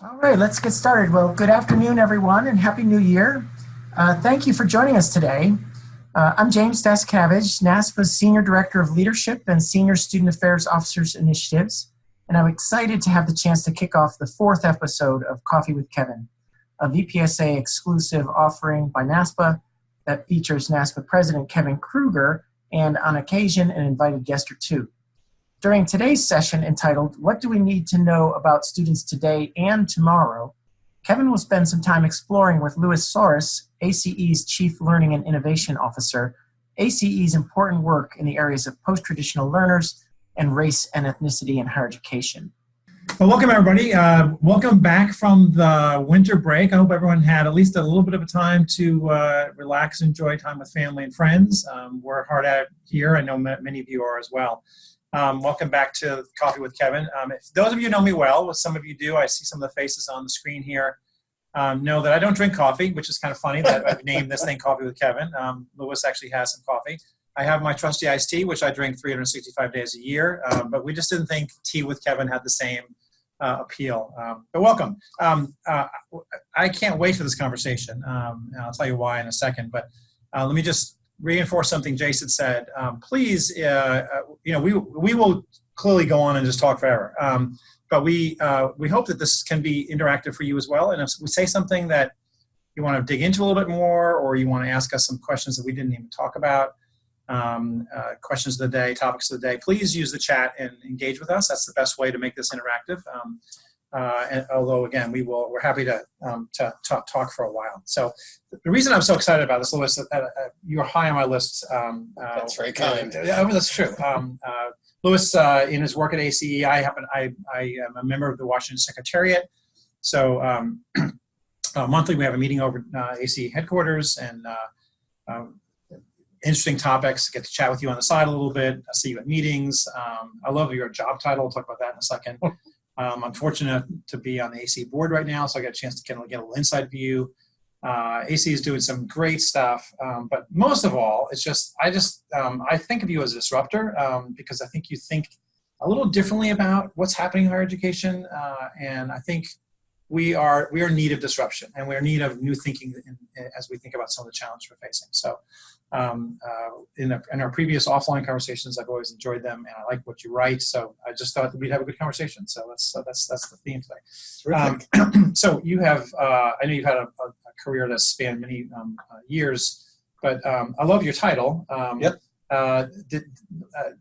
All right, let's get started. Well, good afternoon, everyone, and Happy New Year. Thank you for joining us today. I'm James Dascavage, NASPA's Senior Director of Leadership and Senior Student Affairs Officers Initiatives, and I'm excited to have the chance to kick off the fourth episode of Coffee with Kevin, a VPSA exclusive offering by NASPA that features NASPA President Kevin Kruger and, on occasion, an invited guest or two. During today's session entitled, What Do We Need to Know About Students Today and Tomorrow?, Kevin will spend some time exploring with Louis Soares, ACE's Chief Learning and Innovation Officer, ACE's important work in the areas of post-traditional learners and race and ethnicity in higher education. Well, welcome everybody. Welcome back from the winter break. I hope everyone had at least a little bit of a time to relax, enjoy time with family and friends. We're hard at it here. I know many of you are as well. Welcome back to Coffee with Kevin. If those of you know me well, some of you do, I see some of the faces on the screen here, know that I don't drink coffee, which is kind of funny that I've named this thing Coffee with Kevin. Louis actually has some coffee. I have my trusty iced tea, which I drink 365 days a year, but we just didn't think tea with Kevin had the same appeal. But welcome. I can't wait for this conversation. I'll tell you why in a second, but let me just reinforce something Jason said. Please, we will clearly go on and just talk forever. But we hope that this can be interactive for you as well. And if we say something that you want to dig into a little bit more, or you want to ask us some questions that we didn't even talk about, questions of the day, topics of the day, please use the chat and engage with us. That's the best way to make this interactive. And although again, we're happy to talk for a while. So the reason I'm so excited about this, Louis, you're high on my list. That's very kind. Yeah, that's true. Louis, in his work at ACE, I am a member of the Washington Secretariat. So monthly we have a meeting over ACE headquarters, and interesting topics. Get to chat with you on the side a little bit. I see you at meetings. I love your job title. We'll talk about that in a second. I'm fortunate to be on the AC board right now, so I got a chance to get a little inside view. AC is doing some great stuff, but most of all, it's just I think of you as a disruptor because I think you think a little differently about what's happening in higher education, and I think we are in need of disruption, and we're in need of new thinking as we think about some of the challenges we're facing. So in our previous offline conversations, I've always enjoyed them, and I like what you write. So I just thought that we'd have a good conversation. So that's the theme today. So you have, I know you've had a career that's spanned many years, but I love your title. Yep.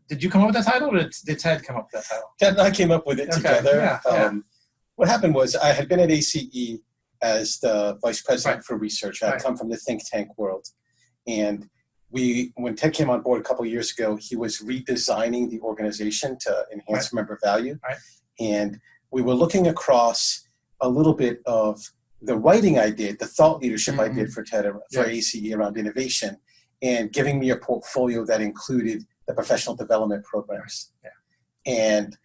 Did you come up with that title, or did Ted come up with that title? Ted and I came up with it together. Yeah. What happened was I had been at ACE as the vice president for research. I had come from the think tank world. And when Ted came on board a couple of years ago, he was redesigning the organization to enhance member value. And we were looking across a little bit of the writing I did, the thought leadership I did for Ted, for ACE around innovation, and giving me a portfolio that included the professional development programs. And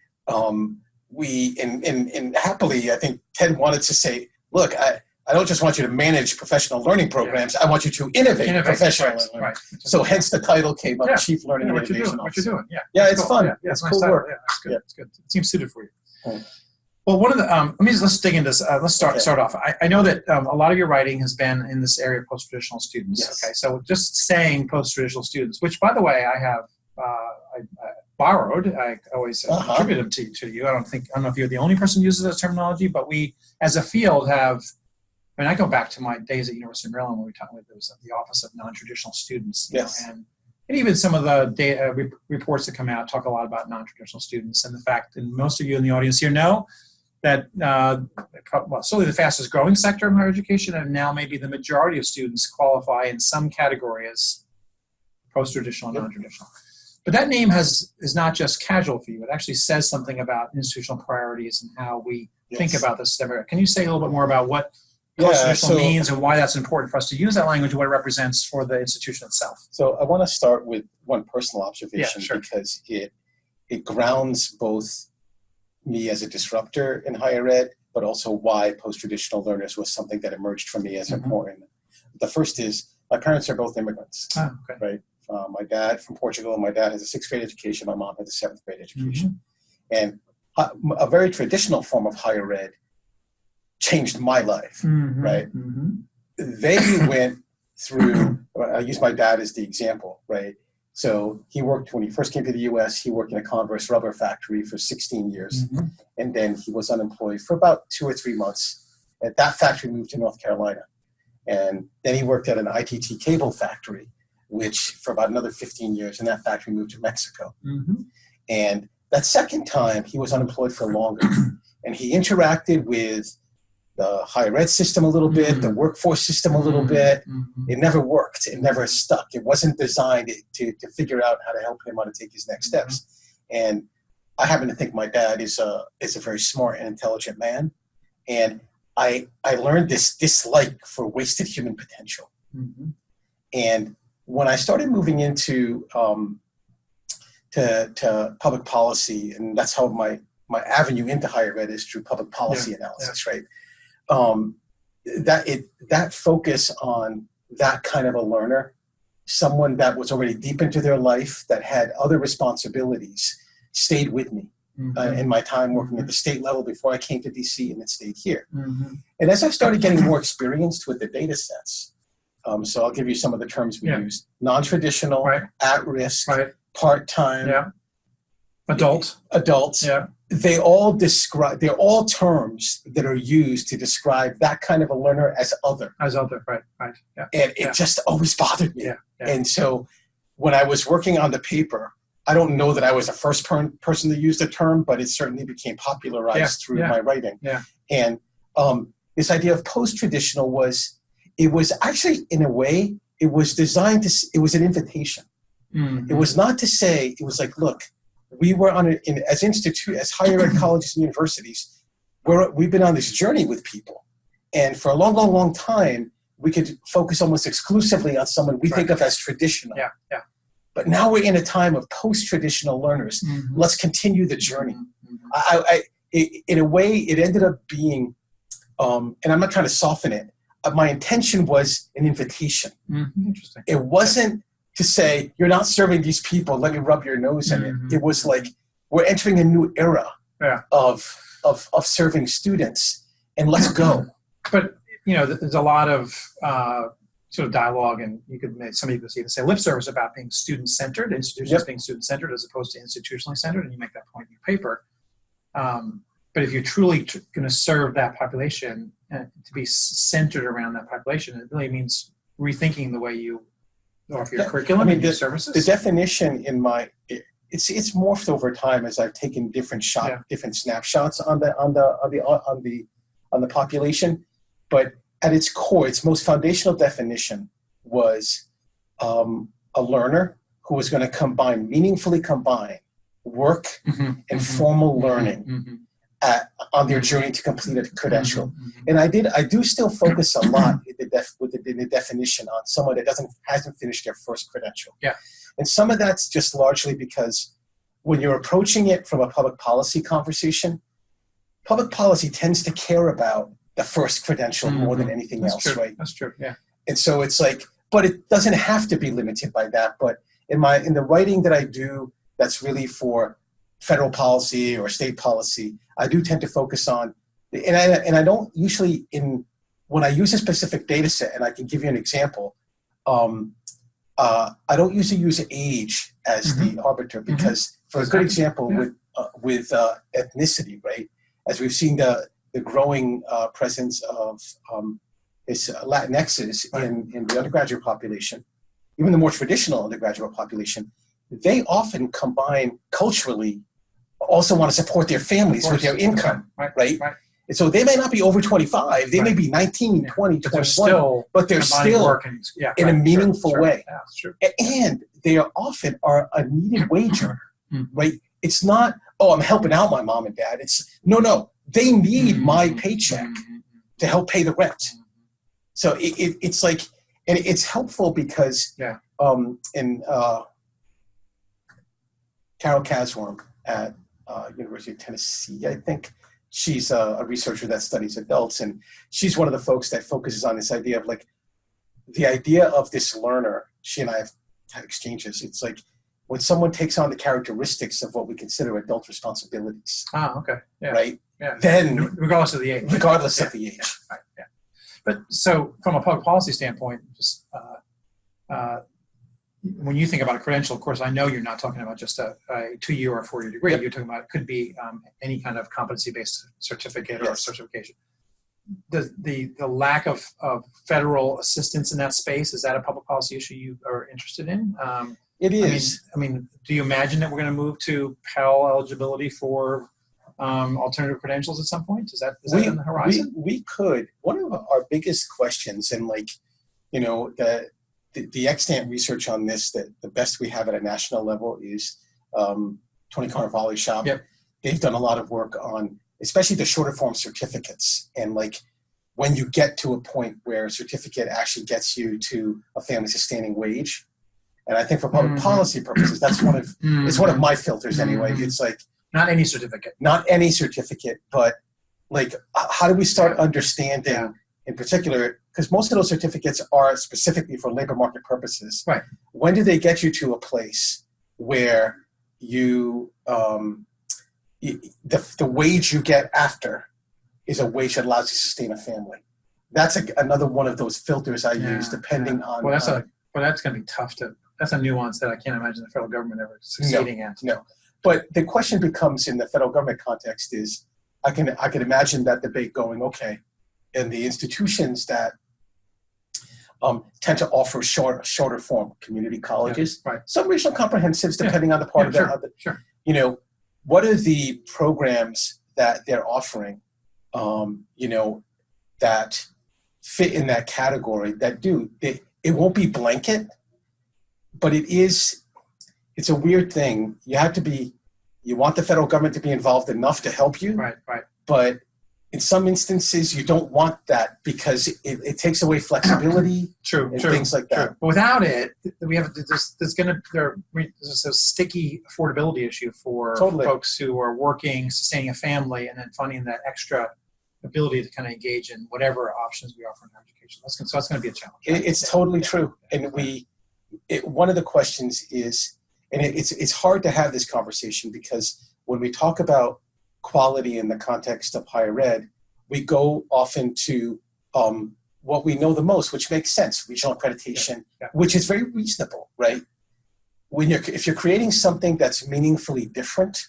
and happily, I think Ted wanted to say, look, I don't just want you to manage professional learning programs. I want you to innovate professional learning. So hence the title came up, Chief Learning and Innovation Officer. What you're doing, it's fun. Yeah, it's cool work. Yeah, it's good. It's good. It seems suited for you. Well, one of the let's dig into this. Let's start off. I know that a lot of your writing has been in this area of post-traditional students. Yes. Okay, so just saying post-traditional students, which by the way I have I borrowed. I always attribute them to you. I don't know if you're the only person who uses that terminology, but we as a field have. I mean, I go back to my days at University of Maryland when we talked with the Office of Non-Traditional Students. Yes. And even some of the data reports that come out talk a lot about non-traditional students, and the fact, and most of you in the audience here know that certainly the fastest growing sector of higher education, and now maybe the majority of students qualify in some category as post-traditional and non-traditional. But that name is not just casual for you. It actually says something about institutional priorities and how we think about this. Can you say a little bit more about what post-traditional means and why that's important for us to use that language and what it represents for the institution itself? So I want to start with one personal observation because it grounds both me as a disruptor in higher ed, but also why post-traditional learners was something that emerged for me as important. The first is my parents are both immigrants, right? My dad from Portugal, my dad has a 6th grade education, my mom has a 7th grade education. And a very traditional form of higher ed changed my life, Mm-hmm. right? Mm-hmm. They went through, I use my dad as the example, right? So he worked, when he first came to the US, he worked in a Converse rubber factory for 16 years. Mm-hmm. And then he was unemployed for about 2 or 3 months. And that factory moved to North Carolina. And then he worked at an ITT cable factory, which for about another 15 years, and that factory moved to Mexico. Mm-hmm. And that second time, he was unemployed for longer. And he interacted with the higher ed system a little bit, the workforce system a little bit. Mm-hmm. It never worked. It never stuck. It wasn't designed to figure out how to help him how to take his next steps. And I happen to think my dad is a very smart and intelligent man. And I learned this dislike for wasted human potential. Mm-hmm. And when I started moving into to public policy, and that's how my avenue into higher ed is through public policy analysis, right? That focus on that kind of a learner, someone that was already deep into their life, that had other responsibilities, stayed with me in my time working at the state level before I came to DC, and it stayed here. Mm-hmm. And as I started getting more experienced with the data sets, so I'll give you some of the terms we use: non-traditional, at risk, part-time, adults. They're all terms that are used to describe that kind of a learner as other. Right. Yeah. And it just always bothered me. Yeah. And so when I was working on the paper, I don't know that I was the first person to use the term, but it certainly became popularized through my writing. Yeah. And this idea of post-traditional was actually, in a way, it was designed it was an invitation. Mm-hmm. It was not to say, it was like, look, we were as higher ed colleges and universities, we've been on this journey with people. And for a long, long, long time, we could focus almost exclusively on someone we think of as traditional. Yeah. But now we're in a time of post-traditional learners. Mm-hmm. Let's continue the journey. Mm-hmm. In a way, it ended up being, and I'm not trying to soften it, my intention was an invitation. Mm-hmm. Interesting. It wasn't to say, you're not serving these people, let me rub your nose in Mm-hmm. it. It was like, we're entering a new era of serving students, and let's go. But, there's a lot of sort of dialogue, and some people even say lip service about being student-centered, institutions being student-centered as opposed to institutionally centered, and you make that point in your paper. But if you're truly going to serve that population, to be centered around that population, it really means rethinking the way you offer your curriculum and your services. The definition it's morphed over time as I've taken different snapshots on the population. But at its core, its most foundational definition was a learner who was going to meaningfully combine work and formal learning on their journey to complete a credential. And I do still focus a lot in the definition on someone that hasn't finished their first credential. Yeah. And some of that's just largely because when you're approaching it from a public policy conversation, public policy tends to care about the first credential more than anything else, true. right? That's true, yeah. And so it's like, but it doesn't have to be limited by that. But in the writing that I do, that's really for federal policy or state policy, I do tend to focus on, and I don't usually, when I use a specific data set, and I can give you an example, I don't usually use age as the arbiter, because for a good example with ethnicity, right? As we've seen the growing presence of Latinxes in the undergraduate population, even the more traditional undergraduate population, they often combine culturally, also want to support their families with their income, right? And so they may not be over 25, they may be 19, 20, 21, but they're still working in a meaningful way. Yeah, that's true. And they are often a needed wage earner, right? It's not, oh, I'm helping out my mom and dad. It's, no, they need my paycheck to help pay the rent. So it's like, and it's helpful because Carol Casworm at University of Tennessee, I think, she's a researcher that studies adults, and she's one of the folks that focuses on this idea of like the idea of this learner. She and I have had exchanges. It's like when someone takes on the characteristics of what we consider adult responsibilities, Okay. Yeah. right? Yeah. Then, regardless of the age. regardless of the age. Yeah. Right. Yeah. But so from a public policy standpoint, just when you think about a credential, of course, I know you're not talking about just a 2-year or 4-year degree. Yep. You're talking about, it could be any kind of competency-based certificate or Yes. certification. The lack of federal assistance in that space, is that a public policy issue you are interested in? It is. I mean, do you imagine that we're going to move to Pell eligibility for alternative credentials at some point? Is that on the horizon? We could. One of our biggest questions, and the extant research on this, that the best we have at a national level is Tony Carnevale shop. Yep. They've done a lot of work on, especially the shorter form certificates, and when you get to a point where a certificate actually gets you to a family sustaining wage. And I think for public policy purposes, that's it's one of my filters anyway. It's not any certificate. Not any certificate, but how do we start understanding in particular, because most of those certificates are specifically for labor market purposes. Right. When do they get you to a place where you, the wage you get after is a wage that allows you to sustain a family? That's another one of those filters I use depending on. Well, that's going to be tough that's a nuance that I can't imagine the federal government ever succeeding at. No. But the question becomes in the federal government context is, I can imagine that debate going, okay, and the institutions that tend to offer shorter form community colleges, some regional comprehensives, depending on the part of the, sure. What are the programs that they're offering, that fit in that category that it won't be blanket, but it's a weird thing. You want the federal government to be involved enough to help you. Right. But in some instances, you don't want that because it takes away flexibility. True. Things like that. But without it, we have there's a sticky affordability issue for folks who are working, sustaining a family, and then finding that extra ability to kind of engage in whatever options we offer in education. So that's going to be a challenge. It's totally true. And one of the questions is, and it's hard to have this conversation because when we talk about quality in the context of higher ed, we go often to what we know the most, which makes sense, regional accreditation, which is very reasonable, right? If you're creating something that's meaningfully different,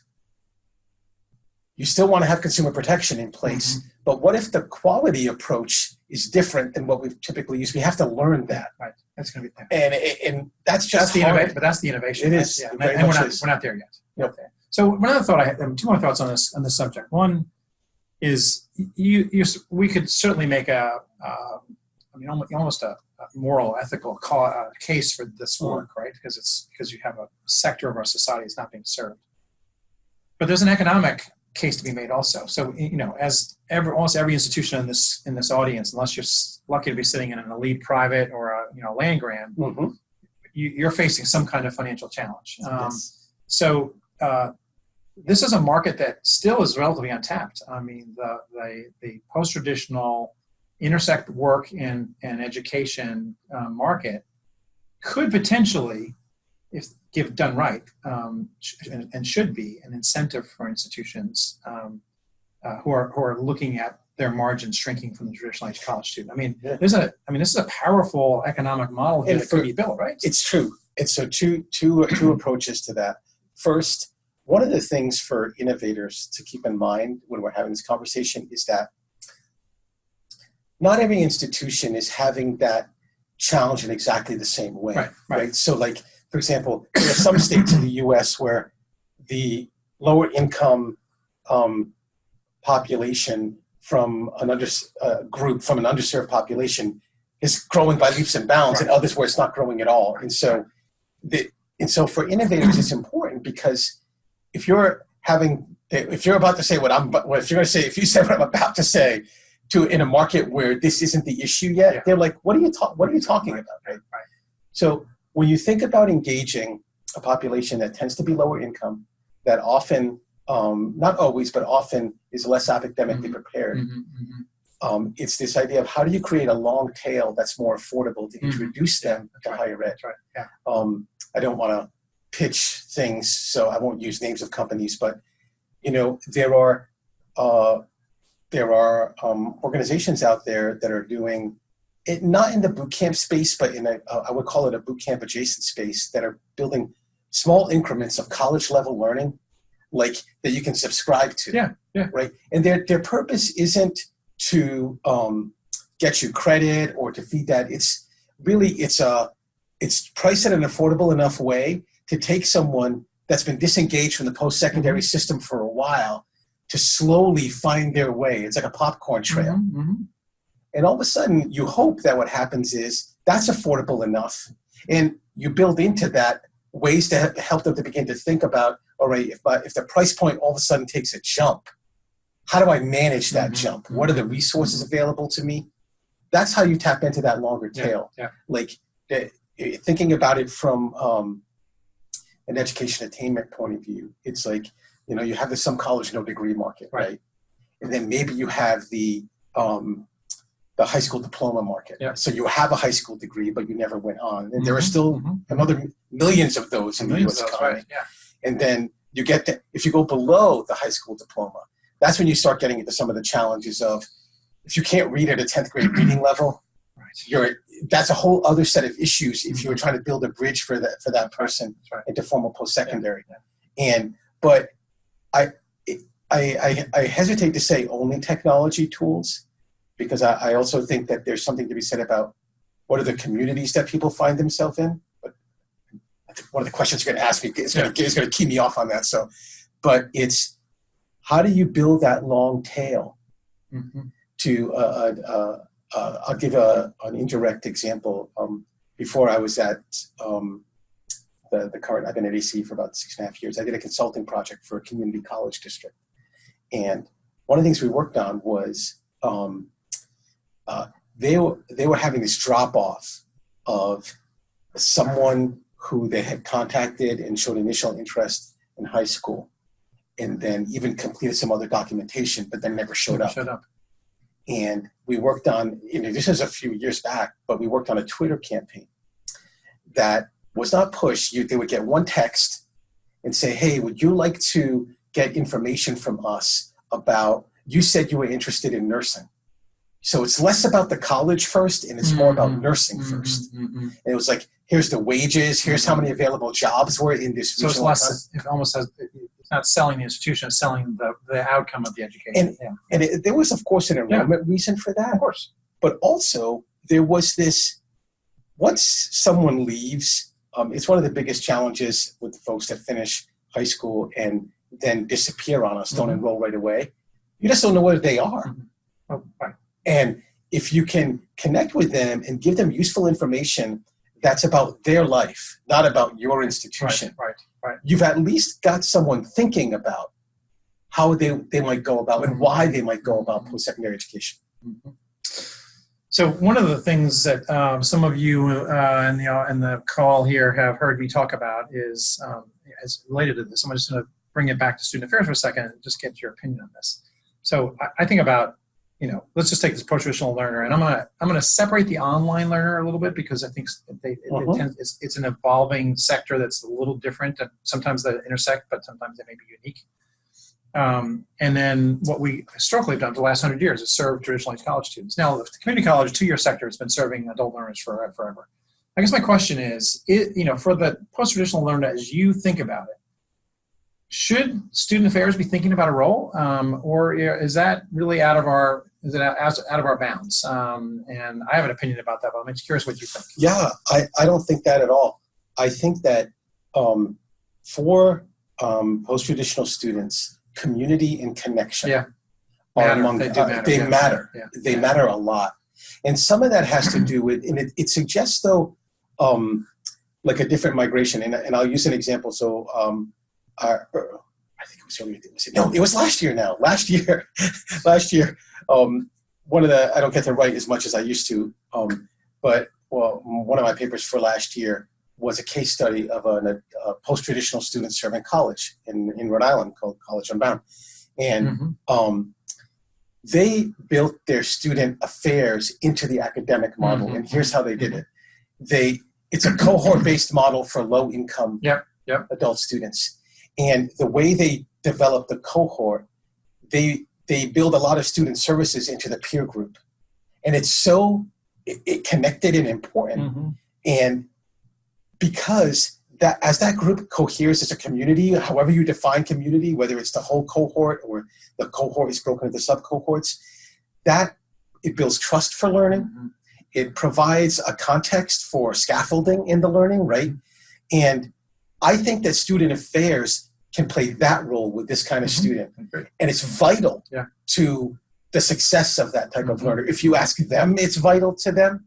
you still want to have consumer protection in place. Mm-hmm. But what if the quality approach is different than what we've typically used? We have to learn that. Right. That's going to be and that's just the innovation. But that's the innovation. It is. And we're not there yet. Yep. Okay. So another thought I had, 2 more thoughts on this subject. One is we could certainly make almost a moral, ethical case for this work, right? Because you have a sector of our society that's not being served. But there's an economic case to be made also. So as almost every institution in this audience, unless you're lucky to be sitting in an elite private or a land grant, you're facing some kind of financial challenge. Yes. So this is a market that still is relatively untapped. I mean, the post-traditional intersect work and education market could potentially, if done right, and should be an incentive for institutions who are looking at their margins shrinking from the traditional age college student. I mean, this is a powerful economic model here that could be built, right? It's true. And so two approaches to that. First, one of the things for innovators to keep in mind when we're having this conversation is that not every institution is having that challenge in exactly the same way. Right? So for example, there are some states in the U.S. where the lower income population from an underserved population is growing by leaps and bounds, and others where it's not growing at all. And so for innovators, it's important because if you're about to say if you say what I'm about to say in a market where this isn't the issue yet, they're like, what are you talking about? Right? So when you think about engaging a population that tends to be lower income, that often, not always, but often is less academically prepared, it's this idea of how do you create a long tail that's more affordable to introduce them to higher ed. Right. Yeah. I don't want to pitch things, so I won't use names of companies, but there are organizations out there that are doing it, not in the boot camp space, but in I would call it a boot camp adjacent space, that are building small increments of college level learning, like that you can subscribe to. Yeah. Right. And their purpose isn't to get you credit or to feed that. It's priced in an affordable enough way to take someone that's been disengaged from the post-secondary system for a while to slowly find their way. It's like a popcorn trail. And all of a sudden, you hope that what happens is that's affordable enough. And you build into that ways to help them to begin to think about, all right, if the price point all of a sudden takes a jump, how do I manage that jump? What are the resources available to me? That's how you tap into that longer tail. Like thinking about it from an education attainment point of view, it's like, you have the some college no degree market, right? And then maybe you have the high school diploma market. So you have a high school degree, but you never went on. And there are still another millions of those in the U.S. economy. And then you get if you go below the high school diploma, that's when you start getting into some of the challenges of, if you can't read at a 10th grade reading level, that's a whole other set of issues if you were trying to build a bridge for that person into formal post-secondary. But I hesitate to say only technology tools, because I also think that there's something to be said about what are the communities that people find themselves in. But I think one of the questions you're going to ask me is going to key me off on that. But it's, how do you build that long tail to I'll give an indirect example. Before I was at the current, I've been at AC for about 6.5 years. I did a consulting project for a community college district. And one of the things we worked on was they were having this drop off of someone who they had contacted and showed initial interest in high school, and then even completed some other documentation, but then never showed up. And we worked on, this is a few years back, but we worked on a Twitter campaign that was not pushed. They would get one text and say, hey, would you like to get information from us about, you said you were interested in nursing. So it's less about the college first, and it's more about nursing first. And it was like, here's the wages, here's how many available jobs were in this. So it's less, it almost has, it's not selling the institution, it's selling the outcome of the education. And there was, of course, an enrollment reason for that. Of course. But also, there was this, once someone leaves, it's one of the biggest challenges with folks that finish high school and then disappear on us, don't enroll right away. You just don't know where they are. And if you can connect with them and give them useful information that's about their life, not about your institution, you've at least got someone thinking about how they might go about and why they might go about post-secondary education. So one of the things that some of you in the call here have heard me talk about is as related to this. I'm just going to bring it back to student affairs for a second and just get your opinion on this. So I think about, let's just take this post-traditional learner, and I'm gonna separate the online learner a little bit, because I think it's an evolving sector that's a little different. Sometimes they intersect, but sometimes they may be unique. And then what we historically have done for the last 100 years is serve traditional age college students. Now, the community college 2-year sector has been serving adult learners forever. I guess my question is, for the post-traditional learner, as you think about it, should student affairs be thinking about a role, or is that really out of our bounds? And I have an opinion about that, but I'm just curious what you think. Yeah, I don't think that at all. I think that for post-traditional students, community and connection are among they matter. They matter a lot. And some of that has to do with, and it suggests, though, like a different migration. And I'll use an example. So I think it was earlier. No, it was last year now. Last year, one of the, I don't get to write as much as I used to, but one of my papers for last year was a case study of a post-traditional student serving college in Rhode Island called College Unbound. And they built their student affairs into the academic model. And here's how they did it. It's a cohort-based model for low-income adult students. And the way they develop the cohort, they build a lot of student services into the peer group. And it's so connected and important. And because as that group coheres as a community, however you define community, whether it's the whole cohort or the cohort is broken into sub-cohorts, that it builds trust for learning. It provides a context for scaffolding in the learning, right? And I think that student affairs can play that role with this kind of student. And it's vital to the success of that type of learner. If you ask them, it's vital to them.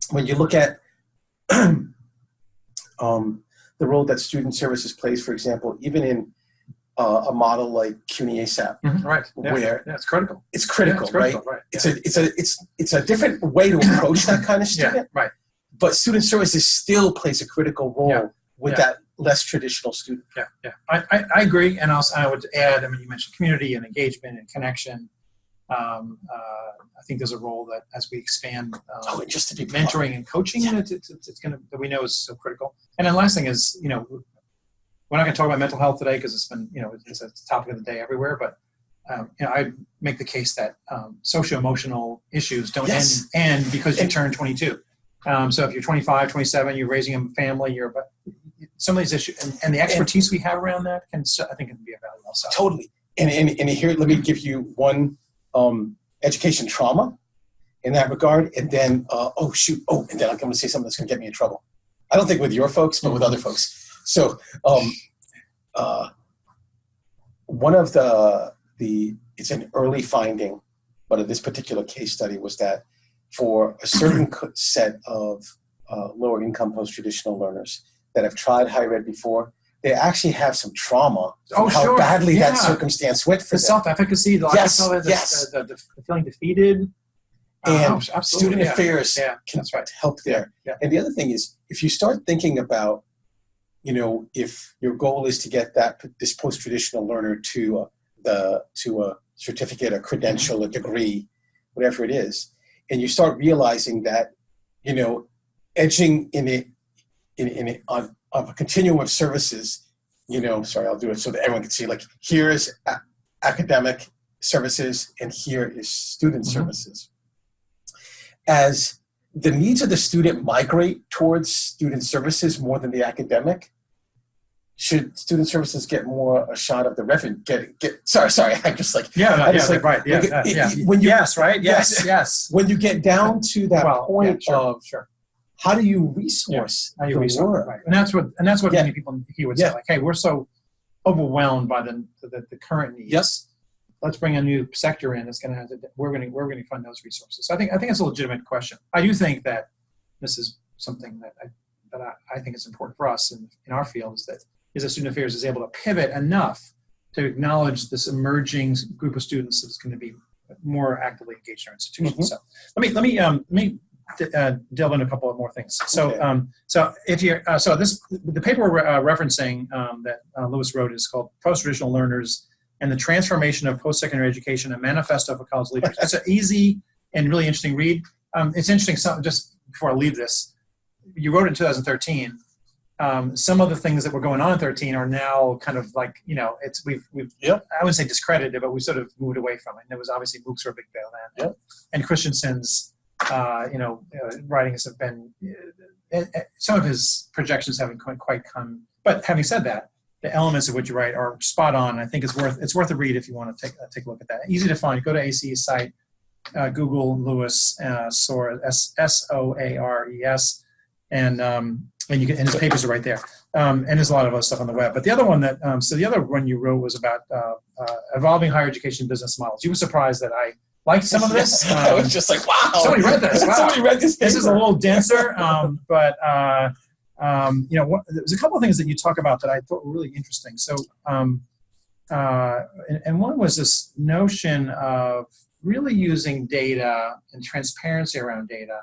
When you look at the role that student services plays, for example, even in a model like CUNY ASAP, where it's critical. It's critical, right? It's a different way to approach that kind of student, right? But student services still plays a critical role with that less traditional student. I agree, and also I would add. I mean, you mentioned community and engagement and connection. I think there's a role that as we expand and just to be mentoring and coaching, it's going to that we know is so critical. And then last thing is, we're not going to talk about mental health today because it's been, it's a topic of the day everywhere. But I make the case that socio-emotional issues don't end because you turn 22. So if you're 25, 27, you're raising a family, some of these issues and the expertise we have around that I think can be a value also. Totally. And here, let me give you one education trauma in that regard, and then and then I'm going to say something that's going to get me in trouble. I don't think with your folks, but with other folks. So one of it's an early finding, but of this particular case study was that for a certain set of lower income post-traditional learners that have tried higher ed before, they actually have some trauma from how badly that circumstance went for them. Self-efficacy, the feeling defeated. And student affairs can help there. And the other thing is, if you start thinking about, if your goal is to get this post-traditional learner to a certificate, a credential, a degree, whatever it is, and you start realizing that, edging on a continuum of services, I'll do it so that everyone can see, like, here is academic services and here is student services. As the needs of the student migrate towards student services more than the academic, should student services get more a shot of the revenue? Sorry, I'm just like When you when you get down to that point of how do you resource the work? Right. And that's what many people here would say, like, hey, we're so overwhelmed by the current needs. Yes. Let's bring a new sector in. We're going to fund those resources. So I think it's a legitimate question. I do think that this is something that I think is important for us in our field is that student affairs is able to pivot enough to acknowledge this emerging group of students that's going to be more actively engaged in our institutions. So let me delve into a couple of more things. So if you're the paper we're referencing that Louis wrote is called Postracial Learners and the Transformation of Postsecondary Education, a Manifesto for College Leaders. It's an easy and really interesting read. It's interesting. So just before I leave this, you wrote it in 2013. Some of the things that were going on in 13 are now kind of like, we've I wouldn't say discredited, but we sort of moved away from it. And there was obviously MOOCs were a big bail then. And Christensen's, writings have been, some of his projections haven't quite come. But having said that, the elements of what you write are spot on. I think it's worth a read if you want to take a look at that. Easy to find. Go to ACE's site, Google Louis Soares, Soares, and you can, and his papers are right there. And there's a lot of other stuff on the web. But the other one the other one you wrote was about evolving higher education business models. You were surprised that I liked some of this. I was just like, wow. Somebody read this. Wow. Somebody read this paper. This is a little denser, but there's a couple of things that you talk about that I thought were really interesting. So, and one was this notion of really using data and transparency around data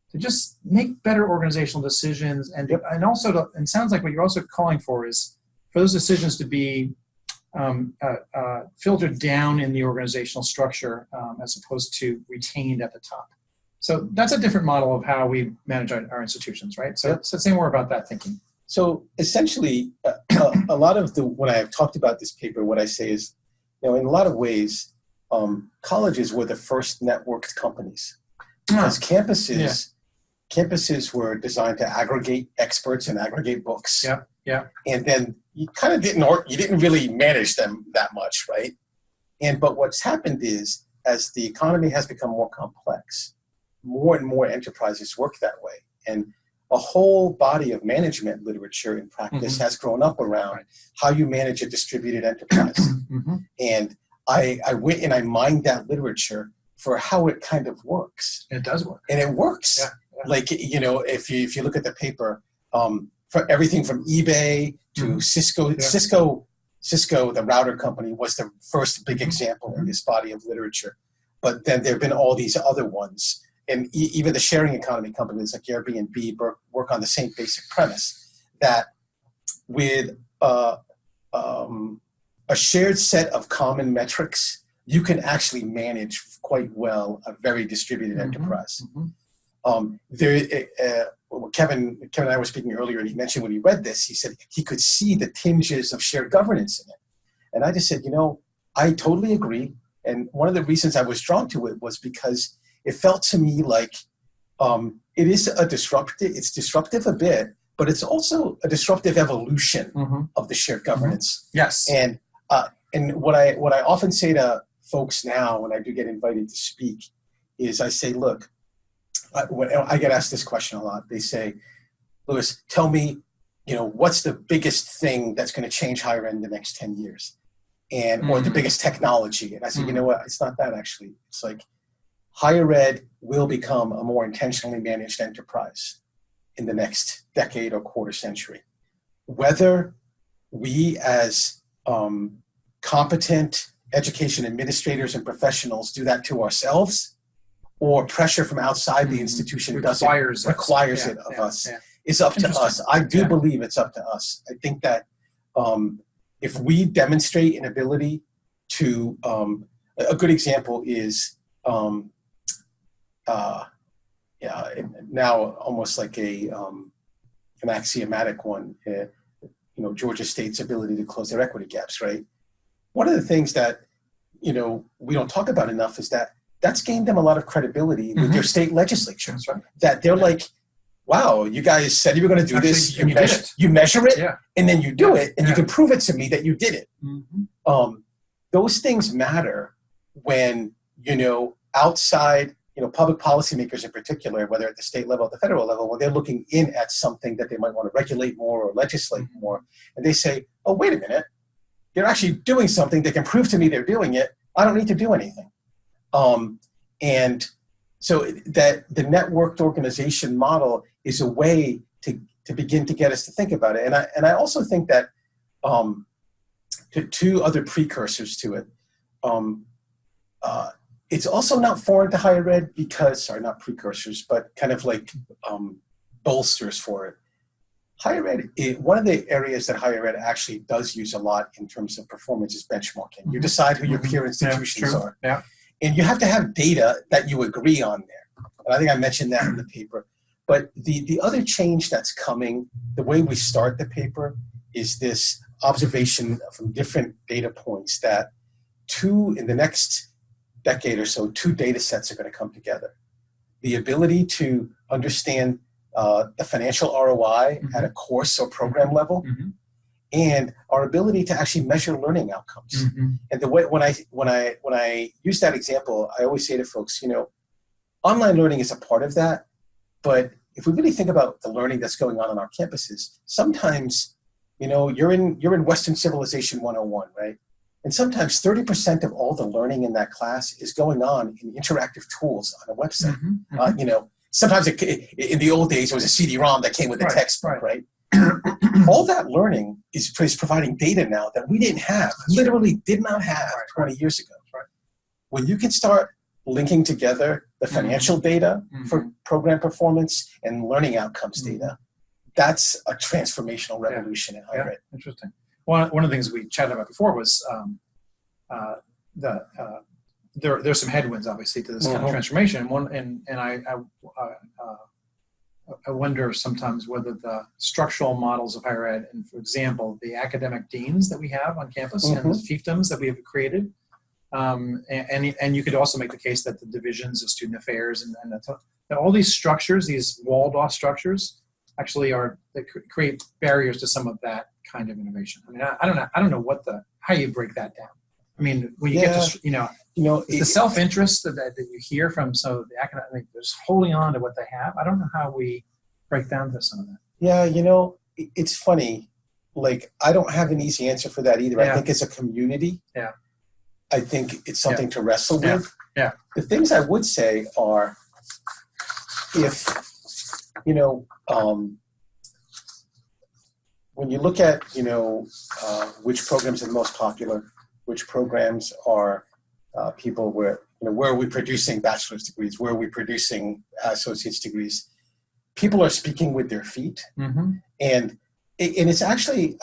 to just make better organizational decisions, and also and sounds like what you're also calling for is for those decisions to be filtered down in the organizational structure as opposed to retained at the top. So that's a different model of how we manage our institutions, right? So, Yep. so say more about that thinking. So essentially, a lot of when I've talked about this paper, what I say is, in a lot of ways, colleges were the first networked companies, because campuses were designed to aggregate experts and aggregate books. Yeah. And then you kind of didn't really manage them that much, right? But what's happened is, as the economy has become more complex, more and more enterprises work that way. And a whole body of management literature and practice has grown up around how you manage a distributed enterprise. And I went and I mined that literature for how it kind of works. And it does work. And it works. Yeah. Like, if you look at the paper, for everything from eBay to Cisco, Cisco, the router company, was the first big example in this body of literature. But then there have been all these other ones. And even the sharing economy companies like Airbnb work on the same basic premise, that with a shared set of common metrics, you can actually manage quite well a very distributed enterprise. Kevin and I were speaking earlier, and he mentioned when he read this, he said he could see the tinges of shared governance in it. And I just said, I totally agree. And one of the reasons I was drawn to it was because it felt to me like it is it's disruptive a bit, but it's also a disruptive evolution of the shared governance. Yes. And what I often say to folks now when I do get invited to speak is I say, look, I get asked this question a lot. They say, Louis, tell me, what's the biggest thing that's going to change higher ed in the next 10 years? Or the biggest technology. And I say, you know what? It's not that, actually. It's like higher ed will become a more intentionally managed enterprise in the next decade or quarter century. Whether we as competent education administrators and professionals do that to ourselves, or pressure from outside the institution requires it of us, is up to us. I do believe it's up to us. I think that if we demonstrate an ability to, a good example is now almost like an axiomatic one, Georgia State's ability to close their equity gaps, right? One of the things that, we don't talk about enough is that that's gained them a lot of credibility with their state legislatures, right? That they're like, wow, you guys said you were going to do this. You measure it, and then you do it, and you can prove it to me that you did it. Those things matter when, outside, public policymakers in particular, whether at the state level, at the federal level, when they're looking in at something that they might want to regulate more or legislate more, and they say, oh, wait a minute, they're actually doing something. They can prove to me they're doing it. I don't need to do anything. And so that the networked organization model is a way to begin to get us to think about it. And I also think that two other precursors to it. It's also not foreign to higher ed because, not precursors, but kind of like bolsters for it. Higher ed, one of the areas that higher ed actually does use a lot in terms of performance is benchmarking. You decide who your peer institutions are. And you have to have data that you agree on there. And I think I mentioned that in the paper. But the other change that's coming, the way we start the paper, is this observation from different data points that in the next decade or so, 2 data sets are going to come together. The ability to understand the financial ROI at a course or program level, and our ability to actually measure learning outcomes. And the way when I use that example, I always say to folks, online learning is a part of that, but if we really think about the learning that's going on our campuses, sometimes, you're in Western Civilization 101, right? And sometimes 30% of all the learning in that class is going on in interactive tools on a website. Sometimes in the old days, it was a CD-ROM that came with a textbook, right? All that learning is providing data now that we didn't have, literally did not have 20 years ago. When you can start linking together the financial data for program performance and learning outcomes data, that's a transformational revolution in higher ed. Interesting. One of the things we chatted about before was the there's some headwinds, obviously, to this kind of transformation. I wonder sometimes whether the structural models of higher ed, and for example, the academic deans that we have on campus and the fiefdoms that we have created, and you could also make the case that the divisions of student affairs and that all these structures, these walled-off structures, actually create barriers to some of that kind of innovation. I mean, I don't know how you break that down. I mean, when you get to, it's the self-interest that you hear from some of the academic, just holding on to what they have. I don't know how we break down to some of that. Yeah, it's funny. Like, I don't have an easy answer for that either. I think it's a community. Yeah. I think it's something to wrestle with. Yeah. The things I would say are, if, when you look at, which programs are the most popular, which programs are people where are we producing bachelor's degrees, where are we producing associate's degrees, people are speaking with their feet. And it's actually,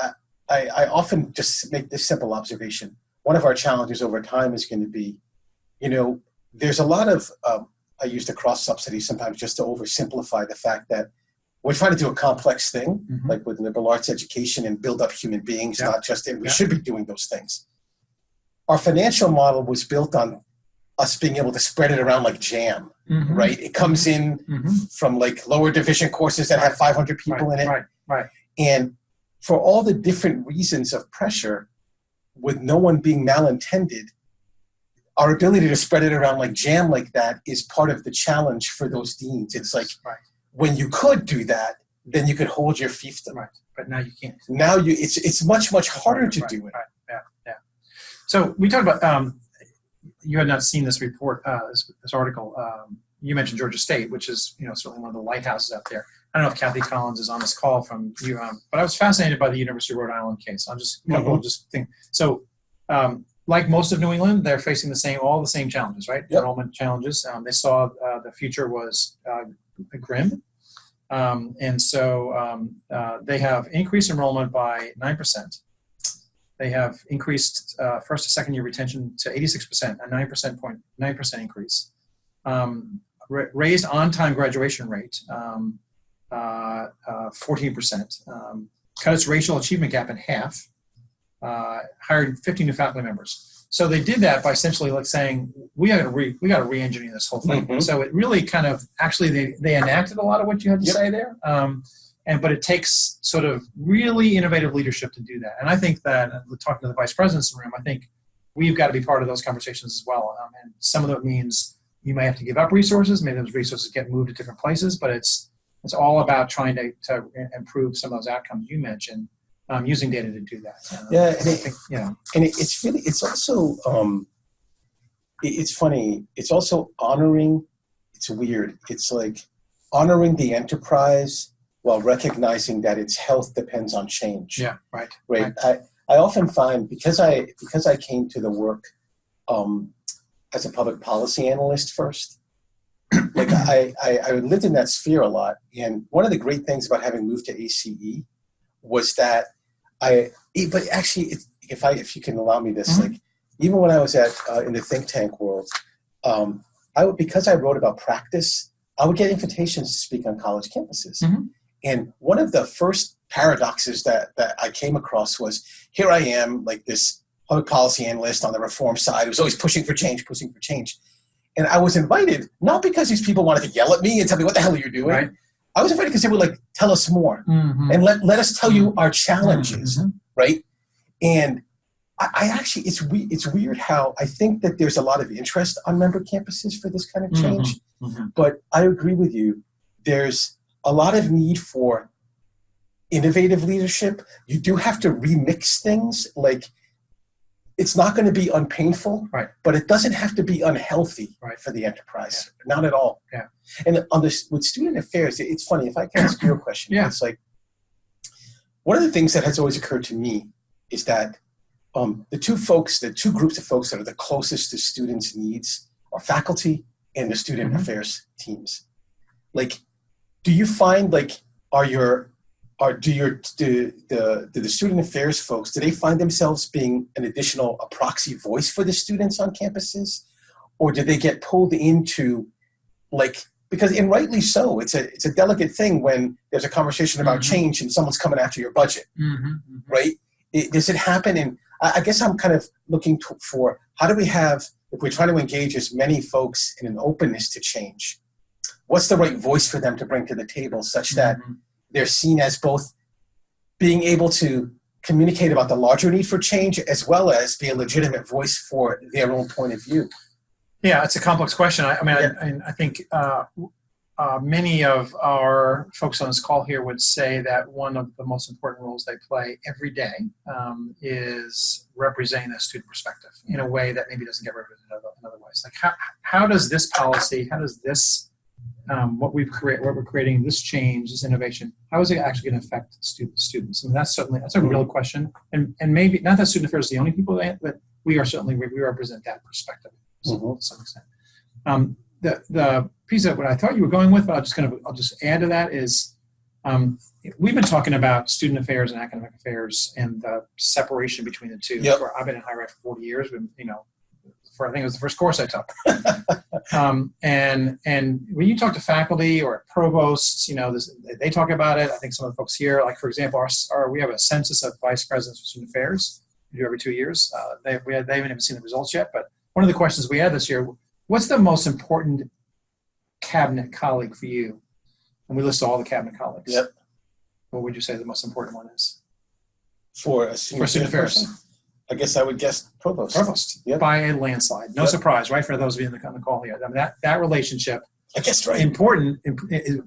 I often just make this simple observation. One of our challenges over time is going to be, there's a lot of, I use the cross subsidy sometimes just to oversimplify the fact that we're trying to do a complex thing, like with liberal arts education, and build up human beings, not just, and we should be doing those things. Our financial model was built on us being able to spread it around like jam, right? It comes in from like lower division courses that have 500 people in it. Right. And for all the different reasons of pressure, with no one being malintended, our ability to spread it around like jam like that is part of the challenge for those deans. It's like, when you could do that, then you could hold your fiefdom. Right. But now you can't. Now it's much, much harder to do it. Yeah. So we talked about, you had not seen this report, this article. You mentioned Georgia State, which is, certainly one of the lighthouses out there. I don't know if Kathy Collins is on this call from UM, but I was fascinated by the University of Rhode Island case. I'll just think. So, like most of New England, they're facing all the same challenges, right? Enrollment challenges. They saw the future was grim. And so they have increased enrollment by 9%. They have increased first to second year retention to 86%, a 9% increase. Raised on-time graduation rate, 14%. Cut its racial achievement gap in half. Hired 50 new faculty members. So they did that by essentially saying, we got to re-engineer this whole thing. So it really kind of, actually they enacted a lot of what you had to say there. But it takes sort of really innovative leadership to do that. And I think that, talking to the vice presidents in the room, I think we've got to be part of those conversations as well. And some of it means you may have to give up resources. Maybe those resources get moved to different places, but it's all about trying to improve some of those outcomes you mentioned, using data to do that. It's also, it's funny. It's also honoring, it's weird. It's like honoring the enterprise while recognizing that its health depends on change. Yeah, right. I often find, because I came to the work as a public policy analyst first, like I lived in that sphere a lot. And one of the great things about having moved to ACE was that but actually, if you can allow me this, like even when I was in the think tank world, because I wrote about practice, I would get invitations to speak on college campuses. And one of the first paradoxes that I came across was, here I am, like this public policy analyst on the reform side who's always pushing for change. And I was invited, not because these people wanted to yell at me and tell me what the hell you're doing. Right. I was invited because they would tell us more and let us tell you our challenges, right? And I actually, it's weird how I think that there's a lot of interest on member campuses for this kind of change. But I agree with you. There's a lot of need for innovative leadership. You do have to remix things. Like, it's not going to be unpainful, but it doesn't have to be unhealthy for the enterprise. Not at all. Yeah. And on this, with student affairs, it's funny. If I can ask you a question, it's like, one of the things that has always occurred to me is that the two groups of folks that are the closest to students' needs are faculty and the student affairs teams. Like, do you find do the student affairs folks, do they find themselves being a proxy voice for the students on campuses? or did they get pulled into, like, because, and rightly so, it's a delicate thing when there's a conversation about change and someone's coming after your budget, right? Does it happen? And I guess I'm kind of looking for, how do we have, if we're trying to engage as many folks in an openness to change, what's the right voice for them to bring to the table such that they're seen as both being able to communicate about the larger need for change as well as be a legitimate voice for their own point of view? Yeah, it's a complex question. I think many of our folks on this call here would say that one of the most important roles they play every day is representing the student perspective in a way that maybe doesn't get represented in other ways. Like how does this policy, how does this what we're creating, this change, this innovation, how is it actually going to affect students? And that's a real question. And maybe not that student affairs is the only people that, but we represent that perspective to some extent. The piece of what I thought you were going with, but I'll just add to that is we've been talking about student affairs and academic affairs and the separation between the two. Yep. I've been in higher ed for 40 years, but, I think it was the first course I took. And when you talk to faculty or provosts, they talk about it. I think some of the folks here, like for example, we have a census of vice presidents for student affairs. We do every 2 years. They haven't even seen the results yet, but one of the questions we had this year, what's the most important cabinet colleague for you? And we list all the cabinet colleagues. Yep. What would you say the most important one is? For student affairs. I guess I would guess provost. Provost, Yep. by a landslide. No surprise, right? For those of you on the call here, I mean, that relationship, I guess, right. Important,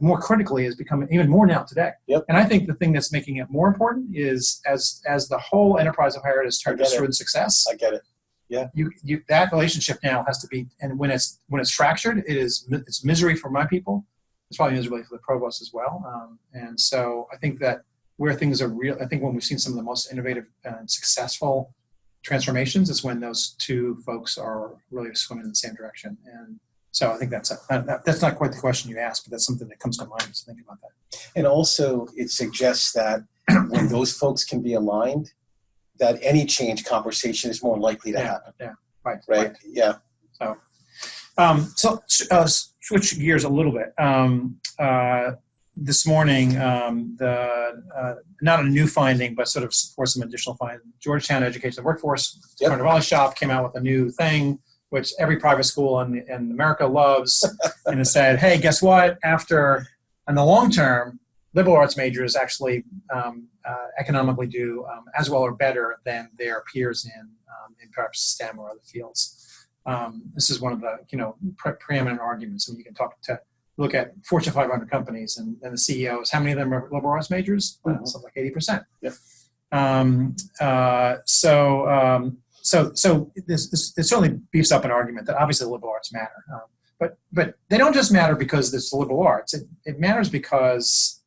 more critically, is becoming even more now today. Yep. And I think the thing that's making it more important is as the whole enterprise of higher ed is turned to student success. I get it. Yeah. You that relationship now has to be, and when it's fractured, it's misery for my people. It's probably misery for the provost as well. And so I think that where things are real, I think when we've seen some of the most innovative and successful transformations is when those two folks are really swimming in the same direction. And so I think that's not quite the question you asked, but that's something that comes to mind as I think about that. And also it suggests that when those folks can be aligned, that any change conversation is more likely to happen. Yeah, right. Yeah. So switch gears a little bit. This morning, not a new finding, but sort of for some additional finding, Georgetown Education and Workforce, Carnivale Shop came out with a new thing, which every private school in America loves, and it said, hey, guess what? In the long term, liberal arts majors actually economically do as well or better than their peers in perhaps STEM or other fields. This is one of the preeminent arguments. And you can look at Fortune 500 companies and the CEOs. How many of them are liberal arts majors? Something like 80%. Yep. So this certainly beefs up an argument that obviously liberal arts matter. But they don't just matter because it's the liberal arts. It matters because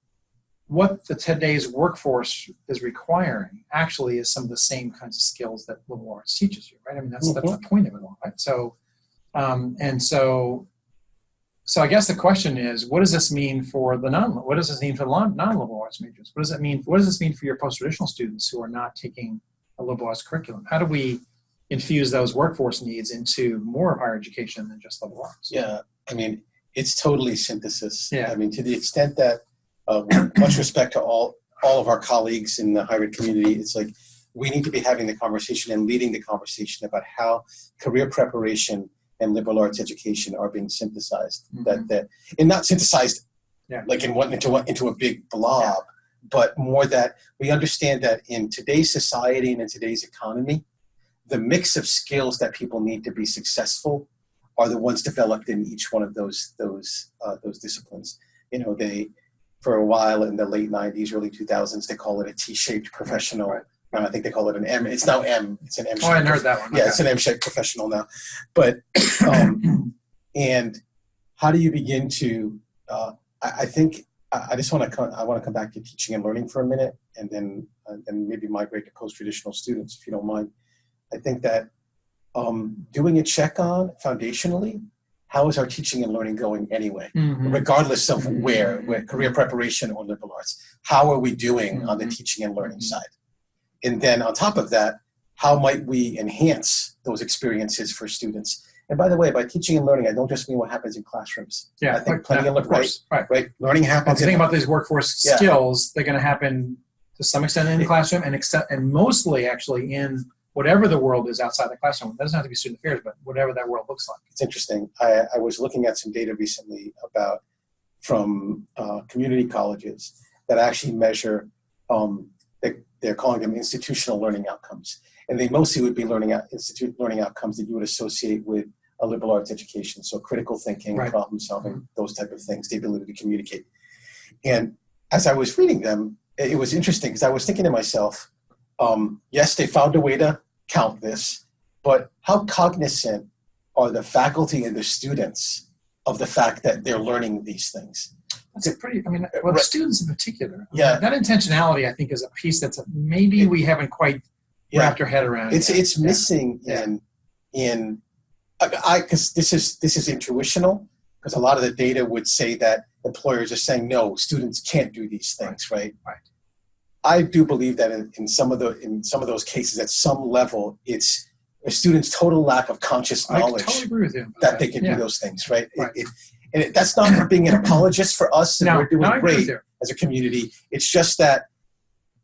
what today's workforce is requiring actually is some of the same kinds of skills that liberal arts teaches you, right? I mean, that's the point of it all, right? So I guess the question is, what does this mean for non-liberal arts majors? What does this mean for your post-traditional students who are not taking a liberal arts curriculum? How do we infuse those workforce needs into more of higher education than just liberal arts? Yeah, I mean, it's totally synthesis. Yeah. I mean, to the extent that much respect to all of our colleagues in the higher ed community, it's like we need to be having the conversation and leading the conversation about how career preparation and liberal arts education are being synthesized. That and not synthesized like into a big blob, but more that we understand that in today's society and in today's economy, the mix of skills that people need to be successful are the ones developed in each one of those disciplines. They, for a while in the late 90s, early 2000s, they call it a T-shaped professional. Right. I think they call it an M. It's now M. It's an M. Oh, I heard that one. Yeah, okay. It's an M-shaped professional now. But and how do you begin to? I think I want to come back to teaching and learning for a minute, and then maybe migrate to post-traditional students, if you don't mind. I think that doing a check on foundationally, how is our teaching and learning going anyway, regardless of where career preparation or liberal arts, how are we doing on the teaching and learning side? And then on top of that, how might we enhance those experiences for students? And by the way, by teaching and learning, I don't just mean what happens in classrooms. Yeah, I think plenty of right. Learning happens. If you think about these workforce skills, they're going to happen to some extent in the classroom, and mostly actually in whatever the world is outside the classroom. It doesn't have to be student affairs, but whatever that world looks like. It's interesting. I was looking at some data recently from community colleges that actually measure, they're calling them institutional learning outcomes. And they mostly would be learning outcomes that you would associate with a liberal arts education. So critical thinking, problem solving, those type of things, the ability to communicate. And as I was reading them, it was interesting because I was thinking to myself, yes, they found a way to count this, but how cognizant are the faculty and the students of the fact that they're learning these things? That's the students in particular. Yeah. That intentionality, I think, is a piece that's maybe we haven't quite wrapped our head around. It's missing in because this is intuitional, because a lot of the data would say that employers are saying, no, students can't do these things, right? I do believe that in some of those cases, at some level, it's a student's total lack of conscious knowledge. I totally agree with you that they can do those things, right? And that's not for being an apologist for us, and we're doing great as a community. It's just that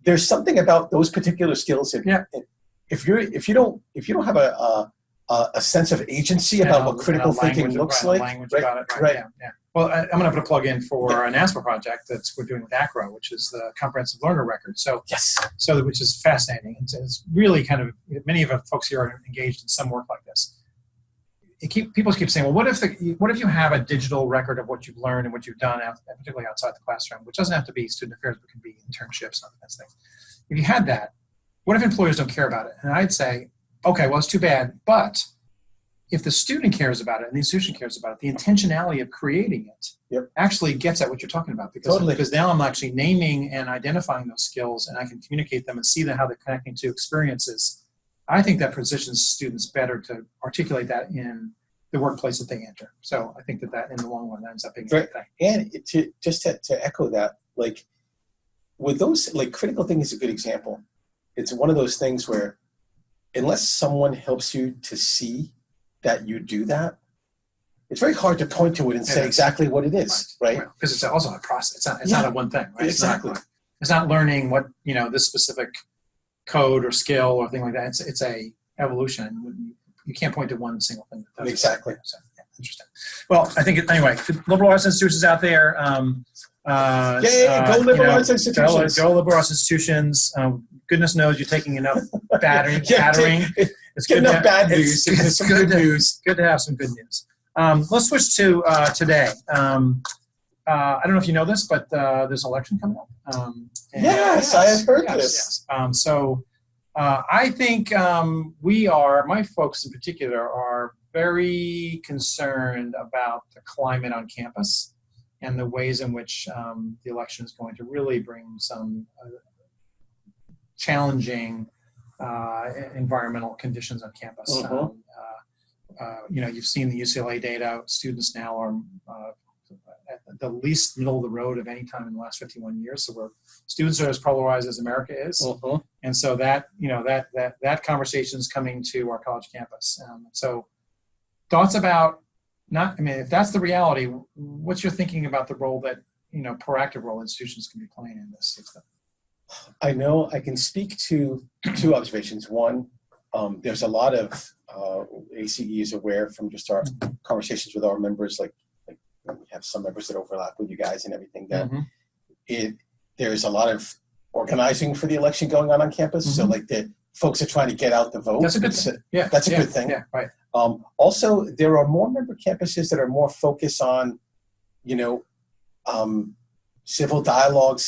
there's something about those particular skills. If you don't have a sense of agency about what critical thinking looks like, right. Well, I'm going to put a plug in for a NASPA project we're doing with ACRO, which is the Comprehensive Learner Record. Which is fascinating. It's really kind of, many of the folks here are engaged in some work like this. People keep saying, well, what if you have a digital record of what you've learned and what you've done, particularly outside the classroom, which doesn't have to be student affairs, but can be internships and other kinds of things. If you had that, what if employers don't care about it? And I'd say, okay, well, it's too bad, but if the student cares about it and the institution cares about it, the intentionality of creating it actually gets at what you're talking about. Because now I'm actually naming and identifying those skills, and I can communicate them and see how they're connecting to experiences. I think that positions students better to articulate that in the workplace that they enter. So I think that in the long run ends up being a good thing. And to echo that, like with those, like critical thinking is a good example. It's one of those things where unless someone helps you to see that you do that, it's very hard to point to it and say exactly what it is, right? Because it's also a process. It's not a one thing, right? Exactly. It's not learning what, this specific code or skill or thing like that. It's a evolution. You can't point to one single thing. Exactly. So, interesting. Well, I think, anyway, liberal arts institutions out there. Go liberal arts institutions. Go liberal arts institutions. Goodness knows you're taking enough battering. It's good enough bad news. It's some good news. Good to have some good news. Let's switch to today. I don't know if you know this, but there's an election coming up. Yes, I have heard this. Yes. I think my folks in particular are very concerned about the climate on campus and the ways in which the election is going to really bring some challenging environmental conditions on campus. You've seen the UCLA data. Students now are at the least middle of the road of any time in the last 51 years. So students are as polarized as America is. And so that conversation is coming to our college campus. So thoughts about if that's the reality, what's your thinking about the role that, proactive role institutions can be playing in this system? I know I can speak to two observations. One, there's a lot of ACE is aware from just our conversations with our members, like we have some members that overlap with you guys and everything, that there's a lot of organizing for the election going on campus. So like the folks are trying to get out the vote. That's a good thing. That's a good thing. Yeah, right. Also, there are more member campuses that are more focused on, civil dialogue,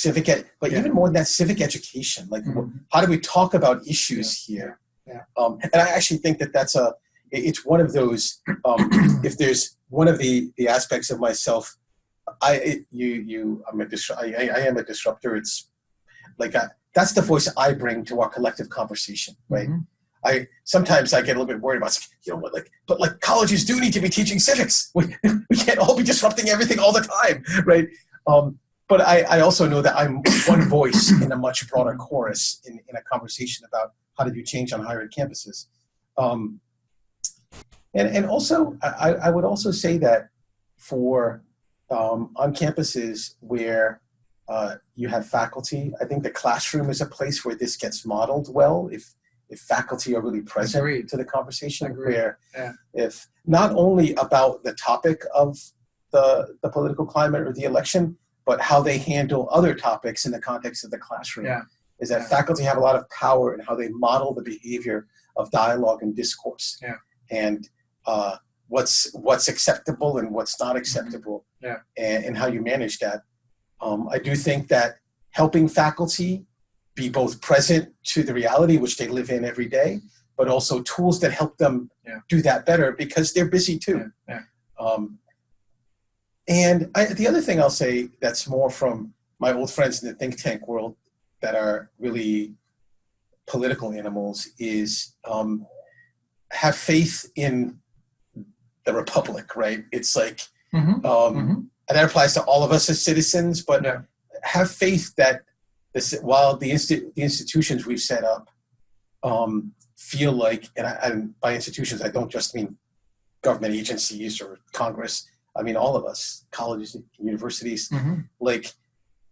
but even more than that, civic education. Like, how do we talk about issues here? And I actually think that it's one of those. If there's one of the aspects of myself, I am a disruptor. It's like that's the voice I bring to our collective conversation, right? Sometimes I get a little bit worried about, but colleges do need to be teaching civics. We can't all be disrupting everything all the time, right? But I also know that I'm one voice in a much broader chorus in a conversation about how to do change on higher ed campuses. And also, I would also say that for on campuses where you have faculty, I think the classroom is a place where this gets modeled well. If faculty are really present Agreed. to the conversation, Agreed. where Yeah. if not only about the topic of the political climate or the election, but how they handle other topics in the context of the classroom. Yeah. Is that Yeah. faculty have a lot of power in how they model the behavior of dialogue and discourse. Yeah. And what's acceptable and what's not acceptable. Yeah. And how you manage that. I do think that helping faculty be both present to the reality which they live in every day, but also tools that help them do that better because they're busy too. Yeah. And the other thing I'll say that's more from my old friends in the think tank world that are really political animals is have faith in the republic, right? It's like, and that applies to all of us as citizens, but have faith that while the institutions we've set up feel like, and by institutions, I don't just mean government agencies or Congress, I mean all of us, colleges and universities, like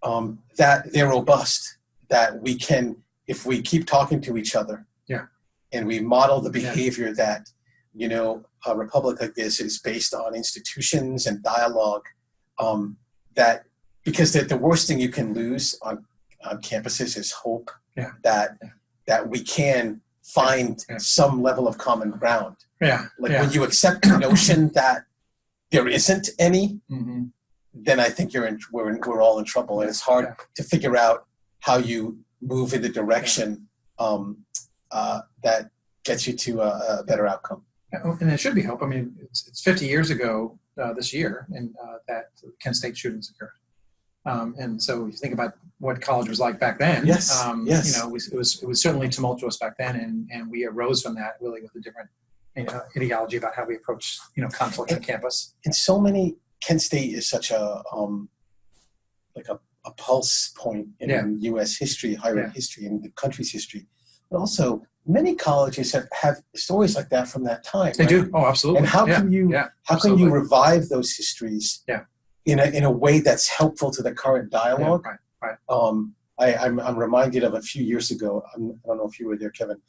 that they're robust, that we can, if we keep talking to each other and we model the behavior that, you know, a republic like this is based on institutions and dialogue, that because the worst thing you can lose on campuses is hope that we can find some level of common ground. When you accept the notion that there isn't any, then I think we're all in trouble, and it's hard to figure out how you move in the direction that gets you to a better outcome. And there should be hope. I mean, it's 50 years ago this year, and that Kent State shootings occurred. And so if you think about what college was like back then, you know, it was certainly tumultuous back then, and we arose from that really with a different ideology about how we approach, you know, conflict on campus. And so many, Kent State is such a like a pulse point in U.S. history, higher ed history, and the country's history. But also, many colleges have stories like that from that time. They do. Oh, absolutely. And how can you revive those histories in a way that's helpful to the current dialogue? I'm reminded of a few years ago. I don't know if you were there, Kevin.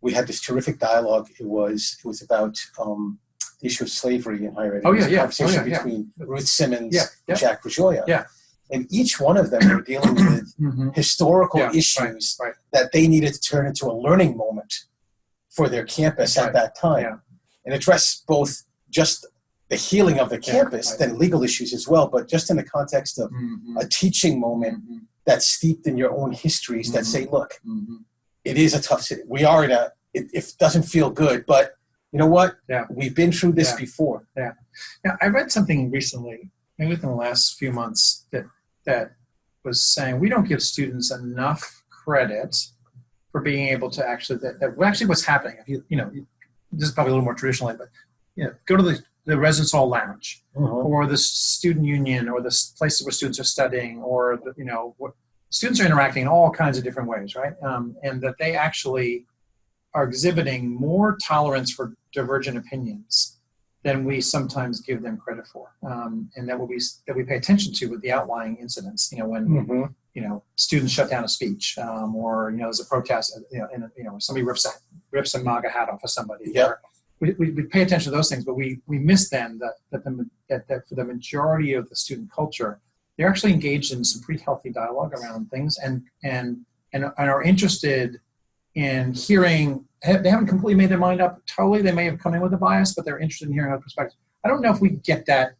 We had this terrific dialogue. It was about the issue of slavery in higher ed. It was a conversation between Ruth Simmons and Jack Rajoya. And each one of them were dealing with historical issues that they needed to turn into a learning moment for their campus at that time. And address both just the healing of the campus, then legal issues as well, but just in the context of a teaching moment that's steeped in your own histories that say, look, it is a tough city. We are it doesn't feel good, but you know what? We've been through this before. Now, I read something recently, maybe within the last few months, that was saying we don't give students enough credit for being able to actually, actually what's happening, if you know, this is probably a little more traditionally, but go to the residence hall lounge or the student union or the places where students are studying, or what students are interacting in all kinds of different ways, right? And that they actually are exhibiting more tolerance for divergent opinions than we sometimes give them credit for, and that we pay attention to with the outlying incidents. When students shut down a speech, or there's a protest, and somebody rips a MAGA hat off of somebody. We pay attention to those things, but we miss then that for the majority of the student culture, they're actually engaged in some pretty healthy dialogue around things, and are interested in hearing. They haven't completely made their mind up totally. They may have come in with a bias, but they're interested in hearing other perspectives. I don't know if we get that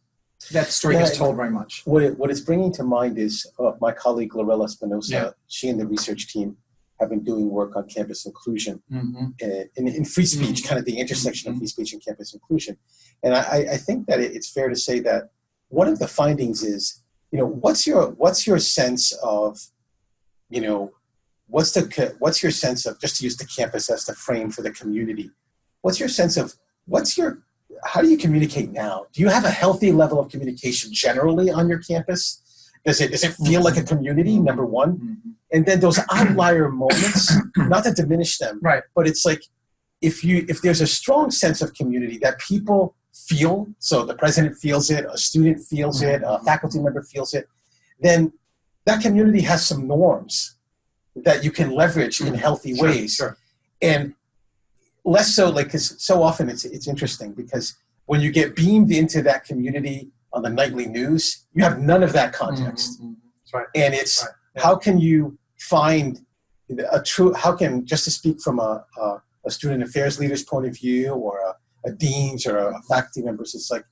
story gets told very much. What it's bringing to mind is my colleague Lorella Espinosa. She and the research team have been doing work on campus inclusion in free speech, kind of the intersection of free speech and campus inclusion. And I think that it's fair to say that one of the findings is, what's your sense of, what's your sense of, just to use the campus as the frame for the community, what's your sense of, how do you communicate now? Do you have a healthy level of communication generally on your campus? Does it feel like a community, number one? And then those outlier moments, not to diminish them, but it's like, if there's a strong sense of community that people feel, so the president feels it, a student feels it, a faculty member feels it, then that community has some norms that you can leverage in healthy ways. Sure. And less so, like, because so often it's interesting because when you get beamed into that community on the nightly news, you have none of that context. That's right. And it's how can you find how can, just to speak from a student affairs leader's point of view, or a dean's or a faculty member's, it's like,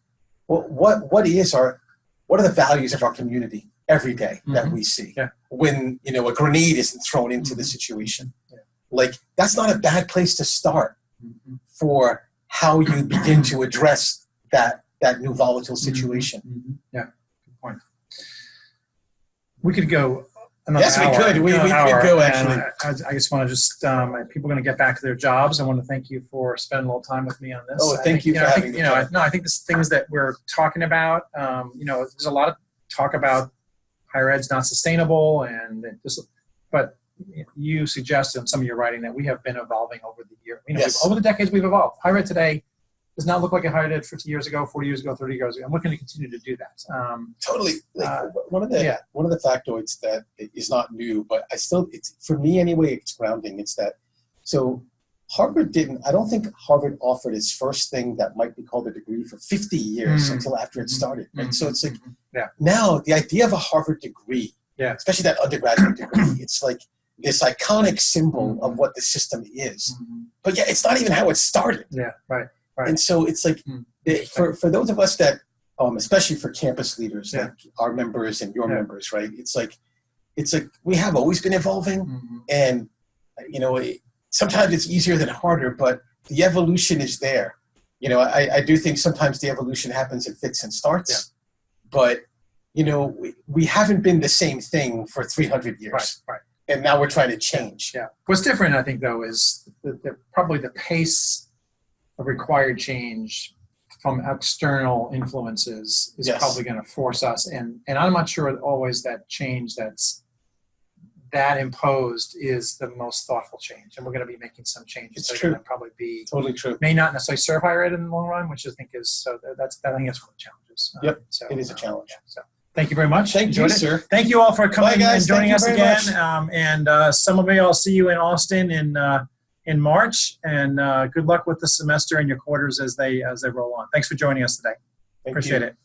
well, what are the values of our community every day that we see when, a grenade isn't thrown into the situation? Like, that's not a bad place to start for how you begin to address that new volatile situation. Yeah, good point. We could go another hour. Yes, we could. We could go, actually. I just want to people are going to get back to their jobs. I want to thank you for spending a little time with me on this. Oh, thank you for having me. I think the things that we're talking about, there's a lot of talk about higher ed's not sustainable, but you suggested in some of your writing that we have been evolving over the year. Over the decades we've evolved. Higher ed today does not look like a higher ed 50 years ago, 40 years ago, 30 years ago. I'm looking to continue to do that. Totally. One of the factoids that is not new, but it's for me anyway, it's grounding. It's that, so Harvard I don't think Harvard offered its first thing that might be called a degree for 50 years until after it started. Right? So it's like, now the idea of a Harvard degree, especially that undergraduate degree, it's like this iconic symbol of what the system is. But it's not even how it started. Yeah, right. And so it's like, for those of us that, especially for campus leaders, like our members and your members, right? It's like we have always been evolving, and sometimes it's easier than harder, but the evolution is there. I do think sometimes the evolution happens in fits and starts, but we haven't been the same thing for 300 years. Right. And now we're trying to change. Yeah. What's different, I think, though, is probably the pace of required change from external influences is probably going to force us. And I'm not sure always that change that's that imposed is the most thoughtful change. And we're going to be making some changes. It's that true. Are going to probably be totally true. May not necessarily serve higher ed in the long run, which I think is I think that's one of the challenges. It is a challenge. So thank you very much. Thank you, sir. Thank you all for coming and joining us again. Some of you, I'll see you in Austin in March, and good luck with the semester and your quarters as they roll on. Thanks for joining us today. Appreciate it.